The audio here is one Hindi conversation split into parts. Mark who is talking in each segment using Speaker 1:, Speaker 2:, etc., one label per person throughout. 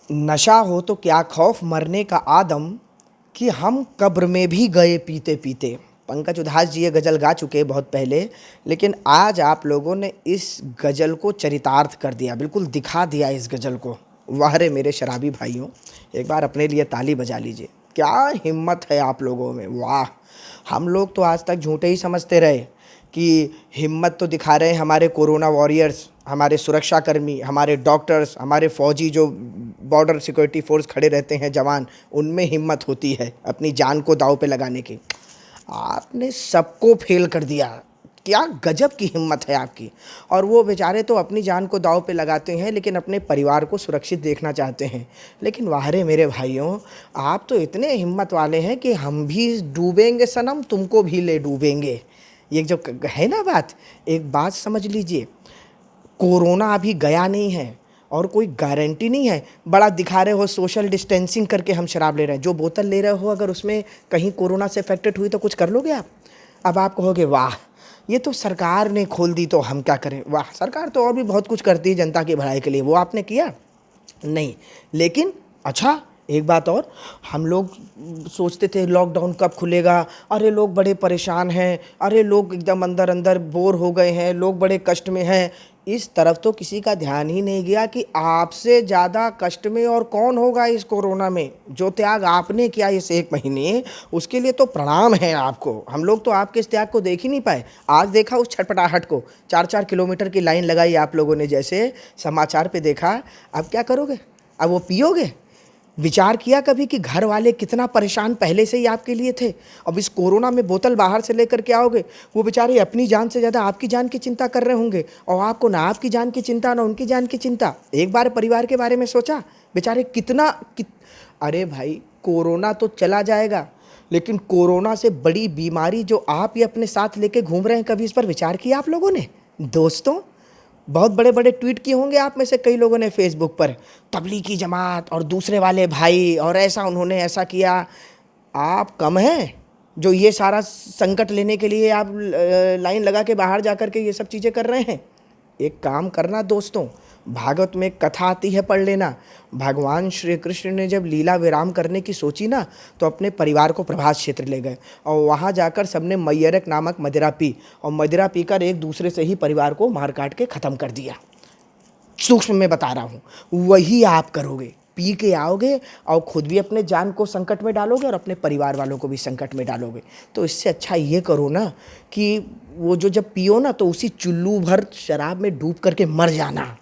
Speaker 1: नशा हो तो क्या खौफ मरने का आदम कि हम कब्र में भी गए पीते पीते। पंकज उधास जी ये गज़ल गा चुके हैं बहुत पहले, लेकिन आज आप लोगों ने इस गज़ल को चरितार्थ कर दिया, बिल्कुल दिखा दिया इस गज़ल को। वाह रे मेरे शराबी भाइयों, एक बार अपने लिए ताली बजा लीजिए। क्या हिम्मत है आप लोगों में, वाह। हम लोग तो आज तक झूठे ही समझते रहे कि हिम्मत तो दिखा रहे हैं हमारे कोरोना वॉरियर्स, हमारे सुरक्षाकर्मी, हमारे डॉक्टर्स, हमारे फ़ौजी जो बॉर्डर सिक्योरिटी फोर्स खड़े रहते हैं जवान, उनमें हिम्मत होती है अपनी जान को दांव पे लगाने की। आपने सबको फेल कर दिया। क्या गजब की हिम्मत है आपकी। और वो बेचारे तो अपनी जान को दांव पे लगाते हैं लेकिन अपने परिवार को सुरक्षित देखना चाहते हैं। लेकिन वाह रे मेरे भाइयों, आप तो इतने हिम्मत वाले हैं कि हम भी डूबेंगे सनम, तुमको भी ले डूबेंगे। ये जो है ना बात, एक बात समझ लीजिए, कोरोना अभी गया नहीं है और कोई गारंटी नहीं है। बड़ा दिखा रहे हो सोशल डिस्टेंसिंग करके हम शराब ले रहे हैं, जो बोतल ले रहे हो अगर उसमें कहीं कोरोना से अफेक्टेड हुई तो कुछ कर लोगे आप? अब आप कहोगे वाह, ये तो सरकार ने खोल दी तो हम क्या करें। वाह, सरकार तो और भी बहुत कुछ करती है जनता की भलाई के लिए, वो आपने किया नहीं। लेकिन अच्छा, एक बात और, हम लोग सोचते थे लॉकडाउन कब खुलेगा, अरे लोग बड़े परेशान हैं, अरे लोग एकदम अंदर अंदर बोर हो गए हैं, लोग बड़े कष्ट में हैं। इस तरफ तो किसी का ध्यान ही नहीं गया कि आपसे ज़्यादा कष्ट में और कौन होगा इस कोरोना में। जो त्याग आपने किया इस 1 महीने, उसके लिए तो प्रणाम है आपको। हम लोग तो आपके इस त्याग को देख ही नहीं पाए। आज देखा उस छटपटाहट को, 4-4 किलोमीटर की लाइन लगाई आप लोगों ने जैसे समाचार पे देखा। अब क्या करोगे? अब वो पियोगे? विचार किया कभी कि घर वाले कितना परेशान पहले से ही आपके लिए थे, अब इस कोरोना में बोतल बाहर से लेकर के आओगे, वो बेचारे अपनी जान से ज़्यादा आपकी जान की चिंता कर रहे होंगे और आपको ना आपकी जान की चिंता ना उनकी जान की चिंता। एक बार परिवार के बारे में सोचा, बेचारे अरे भाई, कोरोना तो चला जाएगा लेकिन कोरोना से बड़ी बीमारी जो आप ये अपने साथ लेके घूम रहे हैं, कभी इस पर विचार किया आप लोगों ने? दोस्तों, बहुत बड़े बड़े ट्वीट किए होंगे आप में से कई लोगों ने फेसबुक पर, तबलीगी जमात और दूसरे वाले भाई और ऐसा उन्होंने ऐसा किया। आप कम हैं जो ये सारा संकट लेने के लिए आप लाइन लगा के बाहर जा कर के ये सब चीज़ें कर रहे हैं। एक काम करना दोस्तों, भागवत में एक कथा आती है, पढ़ लेना। भगवान श्री कृष्ण ने जब लीला विराम करने की सोची ना, तो अपने परिवार को प्रभास क्षेत्र ले गए और वहाँ जाकर सबने मैयरक नामक मदिरा पी और मदिरा पीकर एक दूसरे से ही परिवार को मार काट के ख़त्म कर दिया। सूक्ष्म में बता रहा हूँ, वही आप करोगे। पी के आओगे और खुद भी अपने जान को संकट में डालोगे और अपने परिवार वालों को भी संकट में डालोगे। तो इससे अच्छा ये करो ना कि वो जो जब पियो ना तो उसी चुल्लू भर शराब में डूब करके मर जाना।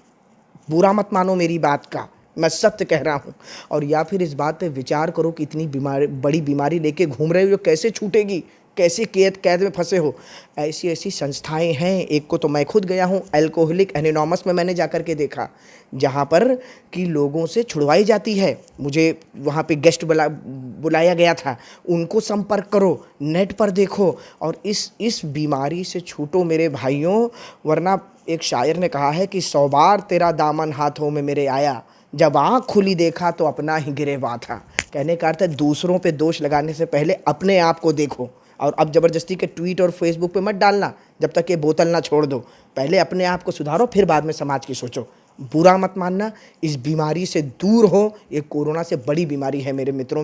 Speaker 1: बुरा मत मानो मेरी बात का, मैं सत्य कह रहा हूँ। और या फिर इस बात पे विचार करो कि इतनी बड़ी बीमारी लेके घूम रहे हो, जो कैसे छूटेगी, कैसे कैद में फंसे हो। ऐसी ऐसी संस्थाएं हैं, एक को तो मैं खुद गया हूँ, अल्कोहलिक एनोनिमस में मैंने जाकर के देखा, जहाँ पर कि लोगों से छुड़वाई जाती है। मुझे वहाँ पे गेस्ट बुलाया गया था। उनको संपर्क करो, नेट पर देखो और इस बीमारी से छूटो मेरे भाइयों। वरना एक शायर ने कहा है कि 100 बार तेरा दामन हाथों में मेरे आया, जब आँख खुली देखा तो अपना ही गिरेबान था। कहने का अर्थ है दूसरों पे दोष लगाने से पहले अपने आप को देखो। और अब ज़बरदस्ती के ट्वीट और फेसबुक पे मत डालना जब तक ये बोतल ना छोड़ दो। पहले अपने आप को सुधारो, फिर बाद में समाज की सोचो। बुरा मत मानना, इस बीमारी से दूर हो। ये कोरोना से बड़ी बीमारी है मेरे मित्रों।